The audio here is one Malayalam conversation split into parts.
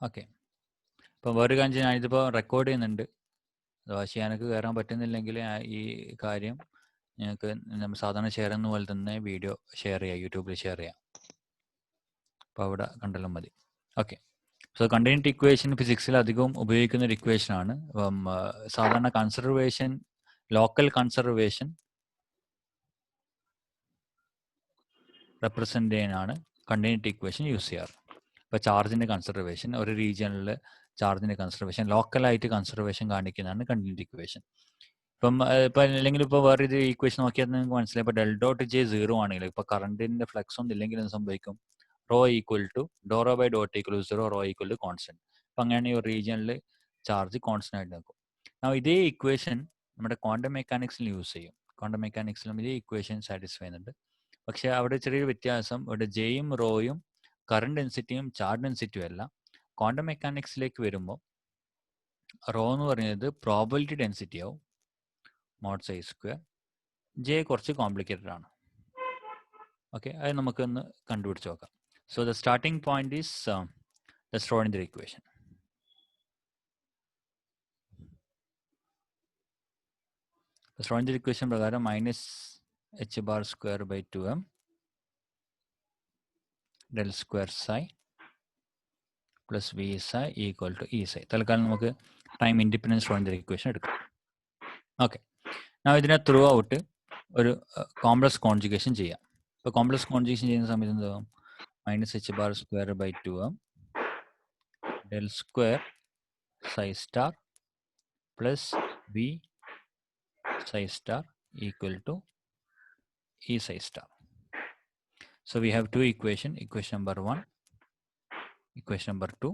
ഓക്കെ. ഇപ്പോൾ വേറൊരു കാര്യം ഞാനിതിപ്പോൾ റെക്കോർഡ് ചെയ്യുന്നുണ്ട്. ചെയ്യാനൊക്കെ കയറാൻ പറ്റുന്നില്ലെങ്കിൽ ഈ കാര്യം ഞങ്ങൾക്ക് നമ്മൾ സാധാരണ ഷെയർ ചെയ്യുന്ന പോലെ തന്നെ വീഡിയോ ഷെയർ ചെയ്യാം, യൂട്യൂബിൽ ഷെയർ ചെയ്യാം. അപ്പോൾ അവിടെ കണ്ടാലും മതി. ഓക്കെ. സോ കണ്ടിന്യൂറ്റി ഇക്വേഷൻ ഫിസിക്സിൽ അധികവും ഉപയോഗിക്കുന്ന ഒരു ഇക്വേഷൻ ആണ്. അപ്പം സാധാരണ കൺസർവേഷൻ, ലോക്കൽ കൺസർവേഷൻ റെപ്രസെൻ്റ് ചെയ്യാനാണ് കണ്ടിന്യൂറ്റി ഇക്വേഷൻ യൂസ് ചെയ്യാറ്. ഇപ്പോൾ ചാർജിൻ്റെ കൺസർവേഷൻ, ഒരു റീജിയണിൽ ചാർജിൻ്റെ കൺസർവേഷൻ, ലോക്കലായിട്ട് കൺസർവേഷൻ കാണിക്കുന്നതാണ് കണ്ടിന്യൂറ്റി ഇക്വേഷൻ. ഇപ്പം അല്ലെങ്കിൽ ഇപ്പോൾ വേറെ ഇത് ഇക്വേഷൻ നോക്കിയാൽ നിങ്ങൾക്ക് മനസ്സിലായി. ഇപ്പോൾ ഡെൽ ഡോട്ട് ജെ 0 ആണെങ്കിൽ ഇപ്പോൾ കറണ്ടിൻ്റെ ഫ്ലക്സ് ഒന്നും ഇല്ലെങ്കിൽ എന്ത് സംഭവിക്കും? Rho equal to dou rho by dou t equal to 0, rho equal to constant. അപ്പം അങ്ങനെയാണ് ഈ ഒരു റീജിയണിൽ ചാർജ് കോൺസ്റ്റന്റ് ആയിട്ട് നിൽക്കും. ഇതേ ഇക്വേഷൻ നമ്മുടെ ക്വാണ്ടം മെക്കാനിക്സിൽ യൂസ് ചെയ്യും. ക്വാണ്ടം മെക്കാനിക്സിലും ഇതേ ഇക്വേഷൻ സാറ്റിസ്ഫൈ ചെയ്യുന്നുണ്ട്. പക്ഷേ അവിടെ ചെറിയൊരു വ്യത്യാസം, ഇവിടെ ജെയും റോയും കറണ്ട് ഡെൻസിറ്റിയും ചാർജ് ഡെൻസിറ്റിയും അല്ല. ക്വാണ്ടം മെക്കാനിക്സിലേക്ക് വരുമ്പോൾ റോ എന്ന് പറയുന്നത് പ്രോബബിലിറ്റി ഡെൻസിറ്റി ആവും, മോഡ് സൈ സ്ക്വയർ. ജെ കുറച്ച് കോംപ്ലിക്കേറ്റഡ് ആണ്. ഓക്കെ, അത് നമുക്കൊന്ന് കണ്ടുപിടിച്ച് നോക്കാം. So the starting point is the Schrodinger equation. Schrodinger equation പ്രകാരം -h bar square by 2m del square psi plus v psi equal to e psi. തൽക്കാലം നമുക്ക് ടൈം ഇൻഡിപെൻഡൻസ് സ്ക്രോഡിംഗർ ഇക്വേഷൻ എടുക്കാം. ഓക്കെ, ഇതിനെ ത്രൂ ഔട്ട് ഒരു കോംപ്ലക്സ് കോൺജുഗേഷൻ ചെയ്യാം. ഇപ്പോൾ കോംപ്ലക്സ് കോൺജുഗേഷൻ ചെയ്യുന്ന സമയത്ത് എന്താകും? -h bar square by 2m del square psi star plus v psi star equal to e psi star. So we have two equation number 1, equation number 2.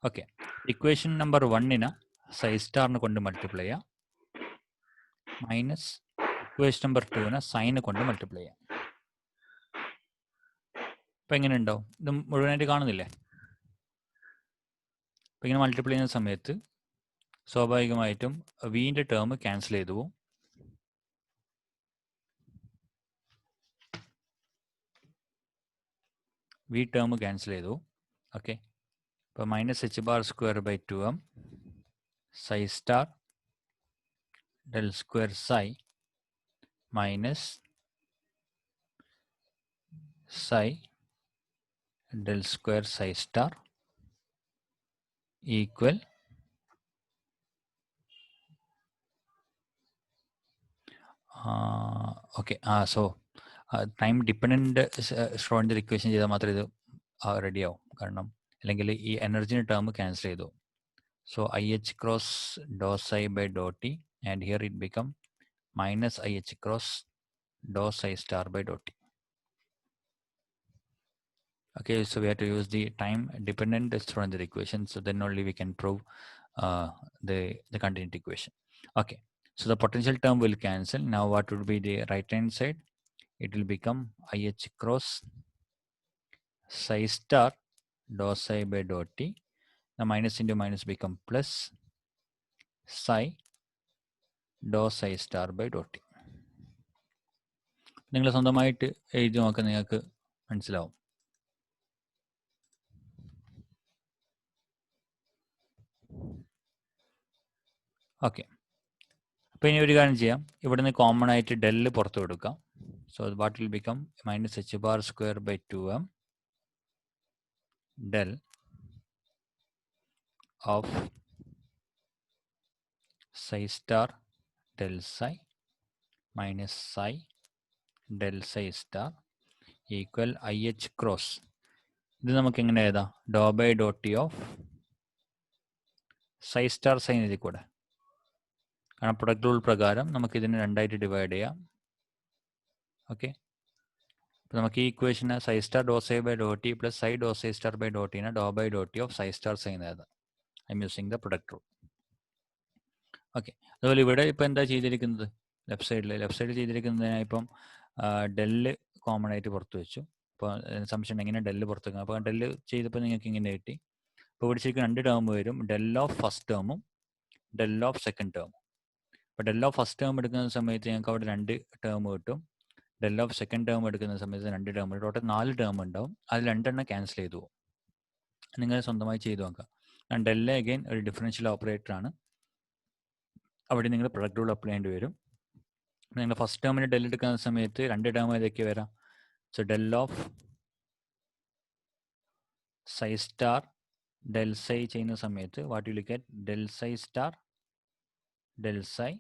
Okay, equation number 1 ina psi star ne kondu multiply ചെയ്യാം, minus equation number 2 നെ sin കൊണ്ട് multiply ചെയ്യാം. അപ്പോൾ എങ്ങനെ ഉണ്ടാവും? ഇത് മുഴുവനായിട്ട് കാണുന്നില്ലേ? അപ്പോൾ ഇങ്ങനെ മൾട്ടിപ്ലൈ ചെയ്യുന്ന സമയത്ത് സ്വാഭാവികമായിട്ടും വിൻ്റെ ടേം ക്യാൻസൽ ചെയ്തു പോകും. വി ടേം ക്യാൻസൽ ചെയ്തു. ഓക്കെ, ഇപ്പോൾ -h bar square by 2m psi star del square psi minus psi del square psi star equal okay. So time dependent Schrodinger equation ചെയ്താൽ മാത്രമേ ഇത് റെഡി ആവും. കാരണം അല്ലെങ്കിൽ ഈ എനർജിൻ്റെ ടേം ക്യാൻസൽ ചെയ്തു. So IH cross dou psi by dou t, and here it become minus IH cross dou psi star by dou t. Okay, so we have to use the time dependent Schrodinger equation, so then only we can prove the continuity equation. Okay, so the potential term will cancel. Now what would be the right hand side? It will become IH cross psi star dou psi by dou t. Now minus into minus become plus psi dou psi star by dou t. നിങ്ങൾ സ്വന്തമായിട്ട് എഴുതി നോക്കാൻ നിങ്ങൾക്ക് മനസ്സിലാവും. ഓക്കെ, അപ്പോൾ ഇനി ഒരു കാര്യം ചെയ്യാം. ഇവിടുന്ന് കോമൺ ആയിട്ട് ഡെല്ല് പുറത്ത് കൊടുക്കാം. So what will become -h bar square by 2m del of psi star del psi minus psi del psi star equal IH cross. ഇത് നമുക്ക് എങ്ങനെ എഴുതാം? Dou by dou t of psi star sign എഴുതി കൂടെ. കാരണം പ്രൊഡക്റ്റ് റൂൾ പ്രകാരം നമുക്ക് ഇതിനെ രണ്ടായിട്ട് ഡിവൈഡ് ചെയ്യാം. ഓക്കെ, അപ്പോൾ നമുക്ക് ഈ ഇക്വേഷന് psi star dou psi by dou t plus psi dou psi star by dou t നെ dou by dou t of psi star sign എഴുതാം. I'm using the product rule. Okay, അതുപോലെ ഇവിടെ ഇപ്പോൾ എന്താ ചെയ്തിരിക്കുന്നത്? ലെഫ്റ്റ് സൈഡിൽ ചെയ്തിരിക്കുന്നതിനായി ഇപ്പം ഡെല്ല് കോമൺ ആയിട്ട് പുറത്ത് വെച്ചു. അപ്പോൾ സംശയം എങ്ങനെ ഡെല്ല് പുറത്ത് വെക്കാം? അപ്പോൾ ഡെല്ല് ചെയ്തപ്പോൾ നിങ്ങൾക്ക് ഇങ്ങനെ കിട്ടി. ഇപ്പോൾ ഇവിടെ ശരിക്കും രണ്ട് ടേം വരും, ഡെൽ ഓഫ് ഫസ്റ്റ് ടേമും ഡെൽ ഓഫ് സെക്കൻഡ് ടേമും. അപ്പോൾ ഡെൽ ഓഫ് ഫസ്റ്റ് ടേം എടുക്കുന്ന സമയത്ത് ഞങ്ങൾക്ക് അവിടെ രണ്ട് ടേം കിട്ടും. ഡെൽ ഓഫ് സെക്കൻഡ് ടേം എടുക്കുന്ന സമയത്ത് രണ്ട് ടേം, ടോട്ടൽ 4 ടേം ഉണ്ടാവും. അതിൽ 2 ക്യാൻസൽ ചെയ്തു പോകും. നിങ്ങൾ സ്വന്തമായി ചെയ്തു നോക്കുക. ആൻഡ് ഡെൽ അഗെയിൻ ഒരു ഡിഫറൻഷ്യൽ ഓപ്പറേറ്ററാണ്. അവിടെ നിങ്ങൾ പ്രൊഡക്റ്റ് റൂൾ അപ്ലൈ ചെയ്യേണ്ടി വരും. നിങ്ങൾ ഫസ്റ്റ് ടേമിന് ഡെൽ എടുക്കുന്ന സമയത്ത് 2 ടേം ഏതൊക്കെ വരാം? So del of psi star del psi ചെയ്യുന്ന സമയത്ത് what you look at del psi star del psi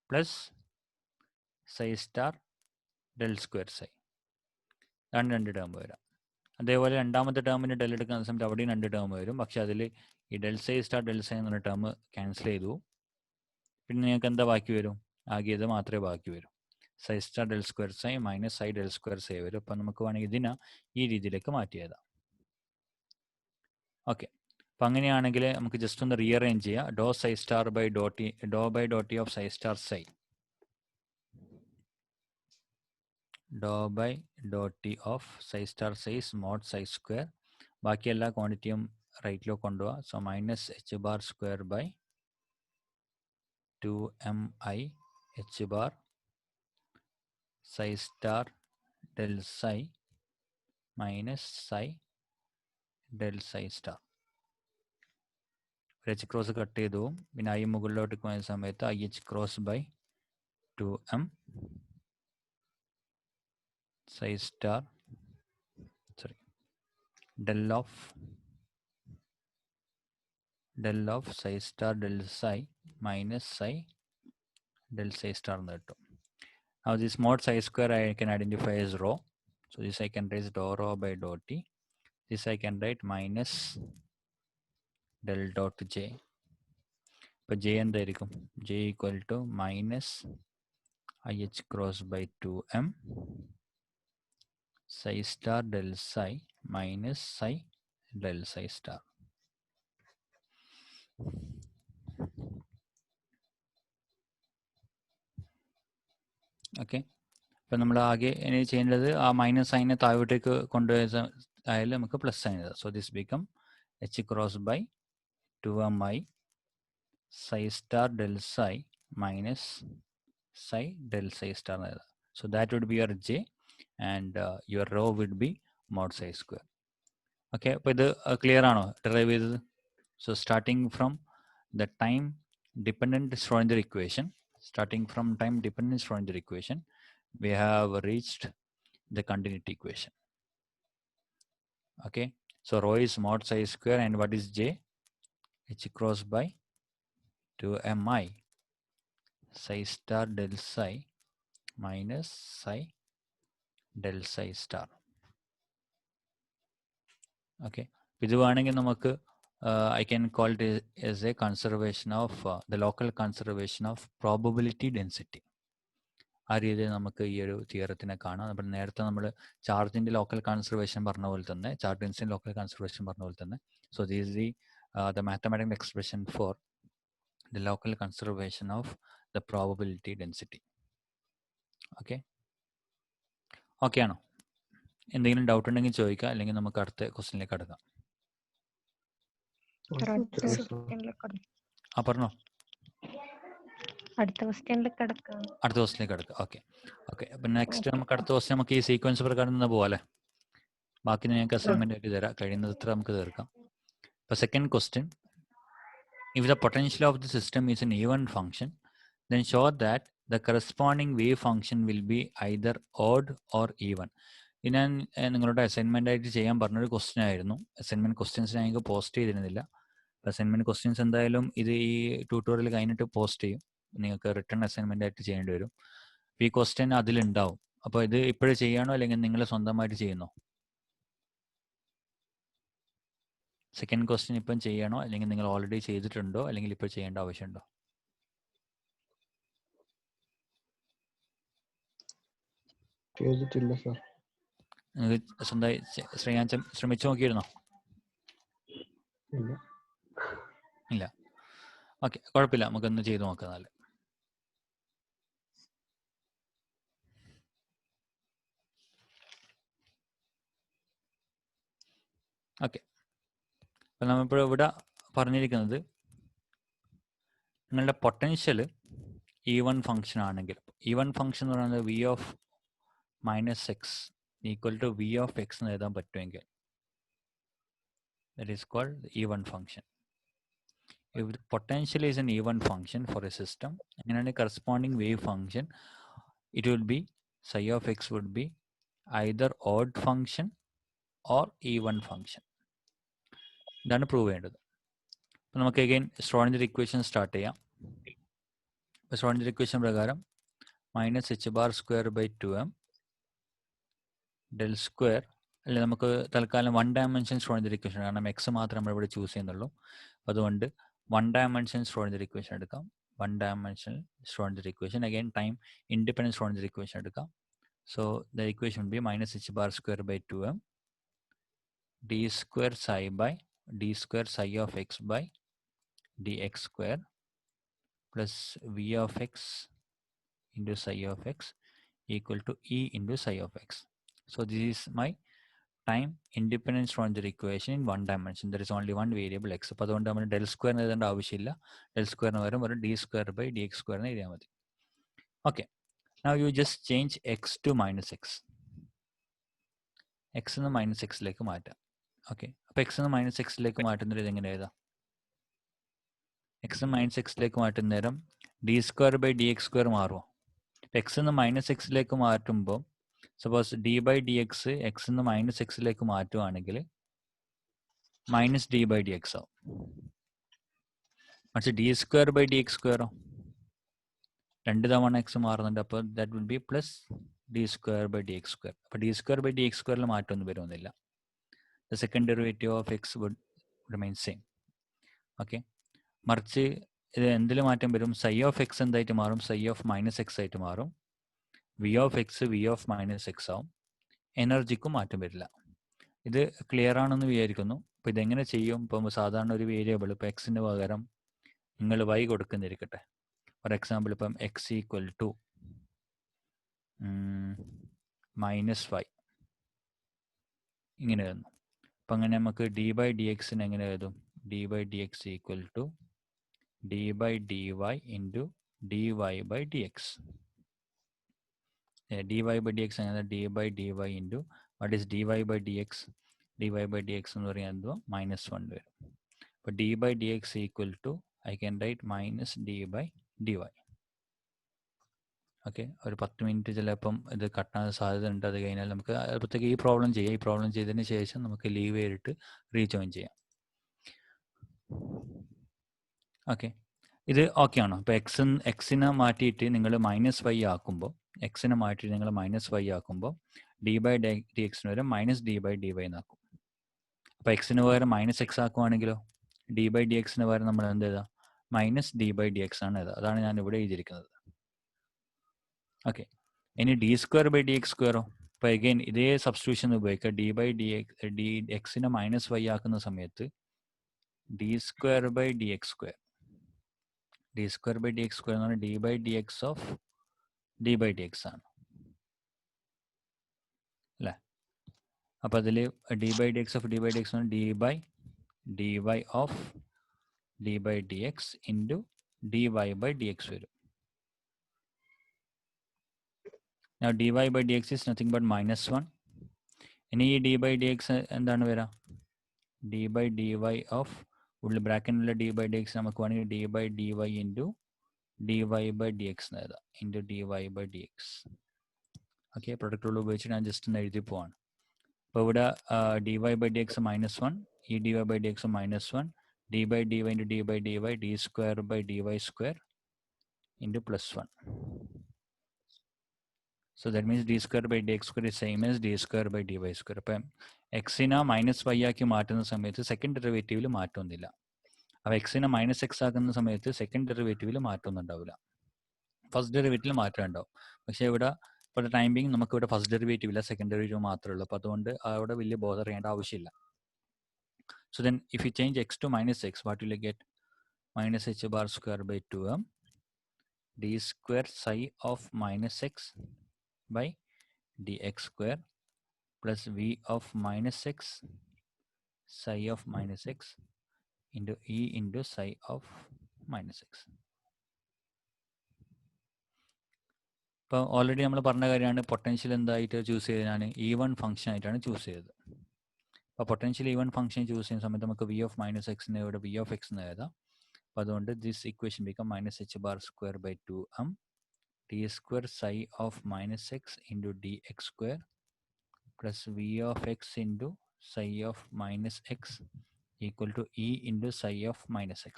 plus psi star del square psi. അതാണ് 2 ടേം വരാം. അതേപോലെ രണ്ടാമത്തെ ടേമിന് ഡെൽ എടുക്കുന്ന സമയത്ത് അവിടെയും 2 ടേം വരും. പക്ഷെ അതിൽ ഈ ഡെൽ സൈ സ്റ്റാർ ഡെൽ സൈ എന്നുള്ള ടേം ക്യാൻസൽ ചെയ്തു. പിന്നെ നിങ്ങൾക്ക് എന്താ ബാക്കി വരും? ആകെ ഇത് മാത്രമേ ബാക്കി വരും. Psi star del square psi minus psi del square psi വരും. അപ്പം നമുക്ക് വേണമെങ്കിൽ ഇതിനെ ഈ രീതിയിലേക്ക് മാറ്റിയതാണ്. ഓക്കെ, അപ്പം അങ്ങനെയാണെങ്കിൽ നമുക്ക് ജസ്റ്റ് ഒന്ന് റീഅറേഞ്ച് ചെയ്യാം. Dou psi star by dou t of psi star psi, dou by dou t of psi star psi സ്മോഡ് സൈ സ്ക്വയർ. ബാക്കി എല്ലാ ക്വാണ്ടിറ്റിയും റൈറ്റിലേക്ക് കൊണ്ടുപോകാം. So minus h bar square by 2mi h bar psi star del psi minus psi del psi star. H cross cut ചെയ്തു. പിന്നെ ഐ മുകളിലോട്ട് പോകുന്ന സമയത്ത് i h cross by 2m psi star del of psi star del psi minus psi del psi star എന്ന് കിട്ടും. Now this mod psi square I can identify as rho. So this I can raise dou rho by dou t. This I can write minus del dot j. But j എന്തായിരിക്കും? J equal to minus IH cross by 2m psi star del psi minus psi del psi star. Okay, അപ്പം നമ്മൾ ആകെ ഇനി ചെയ്യേണ്ടത് ആ മൈനസ് സൈനെ താഴോട്ടേക്ക് കൊണ്ടുപോയ ആയാലും നമുക്ക് പ്ലസ് സൈൻ എഴുതാം. So this become h cross by 2mi psi star del psi minus psi del psi star. So that would be your j and your rho would be mod psi square. Okay, അപ്പോൾ ഇത് ക്ലിയർ ആണോ ഡെറൈവ് ചെയ്തത്? So starting from the time dependent Schrodinger equation, we have reached the continuity equation. Okay, so rho is mod psi square and what is j? H cross by 2mi psi star del psi minus psi del psi star. Okay, ഇത് വേണമെങ്കിൽ നമുക്ക് I can call it as a conservation of the local conservation of probability density. ആ രീതിയിൽ നമുക്ക് ഈ ഒരു തിയറത്തിനെ കാണാം. അപ്പോൾ നേരത്തെ നമ്മൾ ചാർജിൻ്റെ ലോക്കൽ കൺസർവേഷൻ പറഞ്ഞ പോലെ തന്നെ, ചാർജ് ഡെൻസിറ്റി ലോക്കൽ കൺസർവേഷൻ പറഞ്ഞ പോലെ തന്നെ. So this is the mathematical expression for the local conservation of the probability density. Okay, okay ആണോ? എന്തെങ്കിലും ഡൗട്ട് ഉണ്ടെങ്കിൽ ചോദിക്കാം, അല്ലെങ്കിൽ നമുക്ക് അടുത്ത ക്വസ്റ്റ്യനിലേക്ക് കടക്കാം. ആ പറഞ്ഞോ, അടുത്ത ക്വസ്റ്റ്യനിലേക്ക് കടക്കാം. Okay okay. അപ്പം നെക്സ്റ്റ് നമുക്ക് അടുത്ത ക്വസ്റ്റ്യൻ നമുക്ക് ഈ സീക്വൻസ് പ്രകാരം നിന്ന് പോകാല്ലേ. ബാക്കി ഞങ്ങൾക്ക് അസൈൻമെന്റ് ആയിട്ട് തരാം, കഴിയുന്നത്ര നമുക്ക് തീർക്കാം. ഇപ്പോൾ second question, if the potential of the system is an even function, then show that the corresponding wave function will be either odd or even. ഇത് ഞാൻ നിങ്ങളുടെ അസൈൻമെന്റ് ആയിട്ട് ചെയ്യാൻ പറഞ്ഞൊരു ക്വസ്റ്റ്യൻ ആയിരുന്നു. അസൈൻമെന്റ് ക്വസ്റ്റ്യൻസ് ഞങ്ങൾക്ക് പോസ്റ്റ് ചെയ്തിരുന്നില്ല. അസൈൻമെന്റ് ക്വസ്റ്റ്യൻസ് എന്തായാലും ഇത് ഈ ട്യൂട്ടോറിയൽ കഴിഞ്ഞിട്ട് പോസ്റ്റ് ചെയ്യും. നിങ്ങൾക്ക് റിട്ടേൺ അസൈൻമെന്റ് ആയിട്ട് ചെയ്യേണ്ടി വരും. ഈ ക്വസ്റ്റ്യൻ അതിലുണ്ടാവും. അപ്പോൾ ഇത് ഇപ്പോഴും ചെയ്യാണോ അല്ലെങ്കിൽ നിങ്ങൾ സ്വന്തമായിട്ട് ചെയ്യുന്നോ? സെക്കൻഡ് ക്വസ്റ്റ്യൻ ഇപ്പം ചെയ്യണോ അല്ലെങ്കിൽ നിങ്ങൾ ഓൾറെഡി ചെയ്തിട്ടുണ്ടോ അല്ലെങ്കിൽ ഇപ്പോൾ ചെയ്യേണ്ട ആവശ്യമുണ്ടോ? ചെയ്തിട്ടില്ല സർ. നിങ്ങൾക്ക് സ്വന്തമായി ചെയ്യാൻ ശ്രമിച്ചു നോക്കിയിരുന്നോ? ഇല്ല. ഓക്കെ, കുഴപ്പമില്ല, നമുക്കൊന്ന് ചെയ്തു നോക്കാം. നല്ല ഓക്കെ. അപ്പം നമ്മളിപ്പോൾ ഇവിടെ പറഞ്ഞിരിക്കുന്നത് നിങ്ങളുടെ പൊട്ടൻഷ്യൽ ഈവൺ ഫംഗ്ഷൻ ആണെങ്കിൽ, ഈവൺ ഫംഗ്ഷൻ എന്ന് പറയുന്നത് v of minus x equal to v of x എന്ന് എഴുതാൻ പറ്റുമെങ്കിൽ, That is called the even function. If the potential is an even function for a system, and a corresponding wave function, it will be psi of x would be either odd function or even function. ഇതാണ് പ്രൂവ് ചെയ്യേണ്ടത്. അപ്പോൾ നമുക്ക് അഗൈൻ സ്ട്രോഡിഞ്ചർ ഇക്വേഷൻ സ്റ്റാർട്ട് ചെയ്യാം. അപ്പോൾ സ്ട്രോഡിഞ്ചർ ഇക്വേഷൻ പ്രകാരം -h⁻² del square അല്ലെ, നമുക്ക് തൽക്കാലം 1 ഡയമെൻഷൻ സ്ട്രോഡിഞ്ചർ ഇക്വേഷൻ, കാരണം എക്സ് മാത്രം നമ്മളിവിടെ ചൂസ് ചെയ്യുന്നുള്ളൂ. അപ്പോൾ അതുകൊണ്ട് 1 ഡയമെൻഷൻ സ്ട്രോഡിഞ്ചർ ഇക്വേഷൻ എടുക്കാം. 1 dimension Schrodinger equation, again time independent Schrodinger equation എടുക്കാം. So the equation would be -h⁻² d square psi of x by dx square plus v of x into psi of x equal to e into psi of x. So this is my time independent Schrodinger equation in 1 dimension. There is only one variable x. അപ്പോൾ അതുകൊണ്ട് നമ്മൾ ഡെൽ സ്ക്വയർ എഴുതേണ്ട ആവശ്യമില്ല. ഡെൽ സ്ക്വയറിന് പകരം ഒരു d square by dx square എന്ന് എഴുതിയാൽ മതി. Okay, now you just change x to -x. x എന്ന് -x മാറ്റാം. ഓക്കെ, അപ്പോൾ x എന്ന് -x മാറ്റുന്നത് ഇതെങ്ങനെ എഴുതാം? x എന്ന് -x മാറ്റുന്ന നേരം d square by dx square മാറുമോ? x എന്ന് -x മാറ്റുമ്പോൾ suppose d by dx x എന്ന് -x മാറ്റുവാണെങ്കിൽ -d by dx ആവും. പക്ഷേ d square by dx square 2 തവണ x മാറുന്നുണ്ട്, അപ്പോൾ that will be plus d square by dx square. അപ്പോൾ d square by dx square മാറ്റമൊന്നും വരുന്നില്ല. The second derivative of x would remain same. Okay, മറിച്ച് ഇത് എന്തിൽ മാറ്റം വരും? psi of x എന്തായിട്ട് മാറും? psi of -x ആയിട്ട് മാറും. v of x v of -x ആവും. എനർജിക്കും മാറ്റം വരില്ല. ഇത് ക്ലിയർ ആണെന്ന് വിചാരിക്കുന്നു. അപ്പോൾ ഇതെങ്ങനെ ചെയ്യും? ഇപ്പം സാധാരണ ഒരു വേരിയബിൾ ഇപ്പോൾ എക്സിന് പകരം നിങ്ങൾ y കൊടുക്കുന്നിരിക്കട്ടെ. ഫോർ എക്സാമ്പിൾ ഇപ്പം x ഈക്വൽ ടു -5 ഇങ്ങനെ എഴുതുന്നു. അപ്പം അങ്ങനെ നമുക്ക് d by dx എങ്ങനെ എഴുതും? d by dx equal to d by dy into dy by dx. dy by dx അങ്ങനെ d by dy into what is dy by dx? dy by dx എന്ന് പറയുന്നത് -1 വരും. അപ്പോൾ d by dx equal to I can write -d by dy. Okay, ഒരു 10 മിനിറ്റ് ചിലപ്പം ഇത് കട്ടാൻ സാധ്യത ഉണ്ട്. അത് കഴിഞ്ഞാൽ നമുക്ക് അപ്പോഴത്തേക്ക് ഈ പ്രോബ്ലം ചെയ്യാം. ഈ പ്രോബ്ലം ചെയ്തതിന് ശേഷം നമുക്ക് ലീവ് ചെയ്തിട്ട് റീജോയിൻ ചെയ്യാം. ഓക്കെ, ഇത് ഓക്കെ ആണോ? അപ്പോൾ എക്സിനെ മാറ്റിയിട്ട് നിങ്ങൾ -y ആക്കുമ്പോൾ, എക്സിനെ മാറ്റിയിട്ട് നിങ്ങൾ -y ആക്കുമ്പോൾ d by dx വരും -d by dy എന്നാക്കും. അപ്പോൾ എക്സിന് പകരം -x ആക്കുവാണെങ്കിലോ d by dx പകരം നമ്മൾ എന്ത് എഴുതാം? -d by dx ആണ് എഴുതുക. അതാണ് ഞാൻ ഇവിടെ എഴുതിയിരിക്കുന്നത്. ഓക്കെ, ഇനി d square by dx square. അപ്പോൾ അഗൈൻ ഇതേ സബ്സ്റ്റിറ്റ്യൂഷൻ ഉപയോഗിക്കുക. d by dx എക്സിനെ -y ആക്കുന്ന സമയത്ത് d square by dx square. d square by dx square എന്ന് പറഞ്ഞാൽ d by dx of d by dx ആണ് അല്ലേ? അപ്പോൾ അതിൽ d by dx of d by dx ആണ് d by dy of d by dx into dy by dx വരും. Now dy by dx is nothing but -1. ഇനി ഈ d by dx എന്താണ് വരാം? d by dy of ഉള്ളിൽ ബ്രാക്കറ്റിലുള്ള d by dx നമുക്ക് വേണമെങ്കിൽ d by dy into dy by dx എന്ന് എഴുതാം. into dy by dx. Okay, product rule ഉപയോഗിച്ച് ഞാൻ ജസ്റ്റ് ഒന്ന് എഴുതി പോവാണ്. അപ്പോൾ ഇവിടെ dy by dx -1, ഈ dy by dx -1, d by dy into d by dy, d square by dy square into +1. So that means d square by dx square is same as d square by dy square. അപ്പം എക്സിനെ -y ആക്കി മാറ്റുന്ന സമയത്ത് സെക്കൻഡ് ഡെറിവേറ്റീവിൽ മാറ്റമൊന്നുമില്ല. അപ്പോൾ എക്സിനെ -x ആക്കുന്ന സമയത്ത് സെക്കൻഡ് ഡെറിവേറ്റീവിൽ മാറ്റമൊന്നും ഉണ്ടാവില്ല. ഫസ്റ്റ് ഡെറിവേറ്റീവിൽ മാറ്റം ഉണ്ടാവും. പക്ഷേ ഇവിടെ ഫോർ ദ ടൈം ബീങ് നമുക്ക് ഇവിടെ ഫസ്റ്റ് ഡെറിവേറ്റീവ് ഇല്ല, സെക്കൻഡ് ഡെറിവേറ്റീവ് മാത്രമേ ഉള്ളൂ. അപ്പോൾ അതുകൊണ്ട് അവിടെ വലിയ ബോധർ ചെയ്യേണ്ട ആവശ്യമില്ല. So then if you change x to -x, what will you get? -h⁻² by 2m d square psi of -x by dx square plus v of -x psi of -x into e into psi of -x. ഇപ്പോൾ ഓൾറെഡി നമ്മൾ പറഞ്ഞ കാര്യമാണ്, പൊട്ടൻഷ്യൽ എന്തായിട്ട് ചൂസ് ചെയ്തതാണ്? ഈവൺ ഫംഗ്ഷൻ ആയിട്ടാണ് ചൂസ് ചെയ്തത്. അപ്പോൾ പൊട്ടൻഷ്യൽ ഈവൻ ഫംഗ്ഷൻ ചൂസ് ചെയ്യുന്ന സമയത്ത് നമുക്ക് വി ഓഫ് മൈനസ് എക്സിന് ഇവിടെ വി ഓഫ് എക്സ് എന്ന് എഴുതാം. അപ്പോൾ അതുകൊണ്ട് this equation become minus h bar square by 2m d square psi of minus x into d x square plus v of x into psi of minus x equal to e into psi of minus x.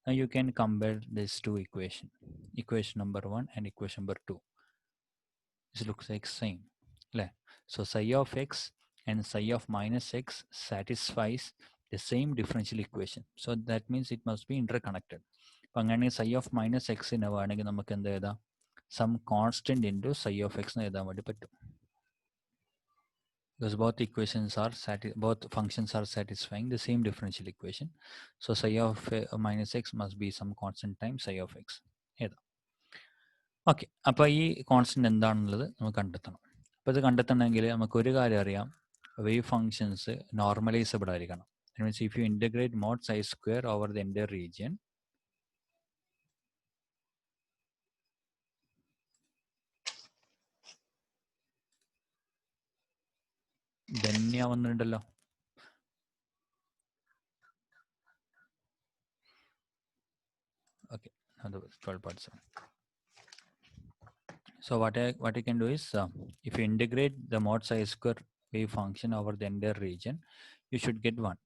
Now you can compare these two equations, equation number 1 and equation number 2. This looks like same. So psi of x and psi of minus x satisfies the same differential equation. So that means it must be interconnected. Pangani psi of minus x in a some constant into psi of x because both equations are both functions are satisfying the same differential equation. So psi of minus x must be some constant times psi of x. Okay, അപ്പോൾ ഈ കോൺസ്റ്റന്റ് എന്താണെന്നുള്ളത് നമുക്ക് കണ്ടെത്തണം. അപ്പോൾ ഇത് കണ്ടെത്തണമെങ്കിൽ നമുക്ക് ഒരു കാര്യം അറിയാം, വേവ് ഫങ്ഷൻസ് നോർമലൈസബിൾ ആയിരിക്കണം. That means if you integrate mod psi square over the entire region, Dhanya വന്നിട്ടുണ്ടല്ലോ. Okay, now the 12 parts. So what I can do is, if you integrate the mod psi square wave function over the entire region, you should get 1.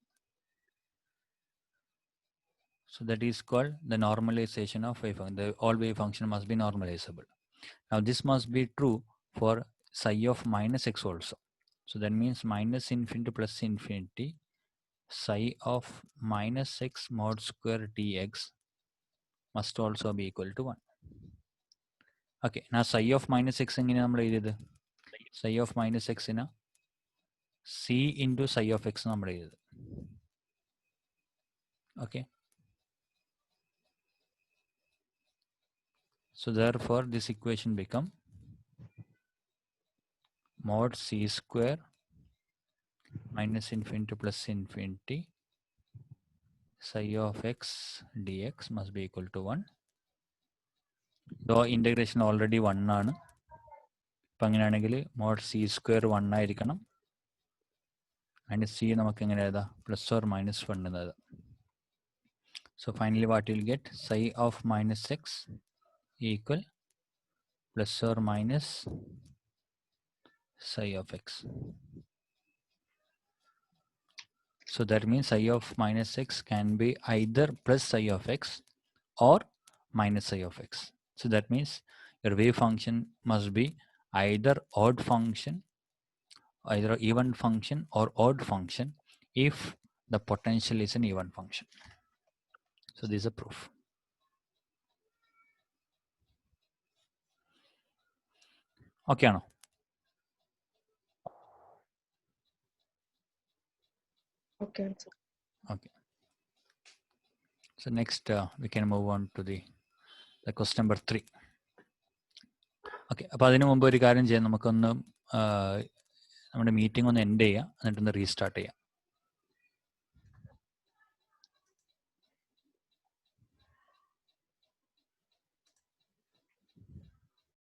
So that is called the normalization of wave function. The all wave function must be normalizable. Now this must be true for psi of minus x also. So that means minus infinity plus infinity psi of minus x mod square dx must also be equal to 1. Okay, now psi of minus x in psi of minus x in a c into psi of x. Okay. So therefore this equation become mod c square minus infinity plus infinity psi of x dx must be equal to 1. Though integration already 1 ആണ്. അപ്പോൾ അങ്ങനെയാണെങ്കിൽ mod c square 1 ആയിരിക്കണം. And c നമുക്ക് എങ്ങനെ എഴുതാം, പ്ലസ് ഓർ മൈനസ് 1 എന്ന് എഴുതാം. So finally what you'll get, psi of minus x equal plus or minus psi of x. So that means psi of minus x can be either plus psi of x or minus psi of x. So that means your wave function must be either odd function, either even function or odd function if the potential is an even function. So this is a proof. Okay, no? Okay. Okay. So next we can move on to the question number 3. Okay. അപ്പോൾ അതിനു മുമ്പ് ഒരു കാര്യം ചെയ്യാം, നമുക്കൊന്ന് നമ്മുടെ മീറ്റിംഗ് ഒന്ന് എൻഡ് ചെയ്യാം, എന്നിട്ടൊന്ന് റീസ്റ്റാർട്ട് ചെയ്യാം.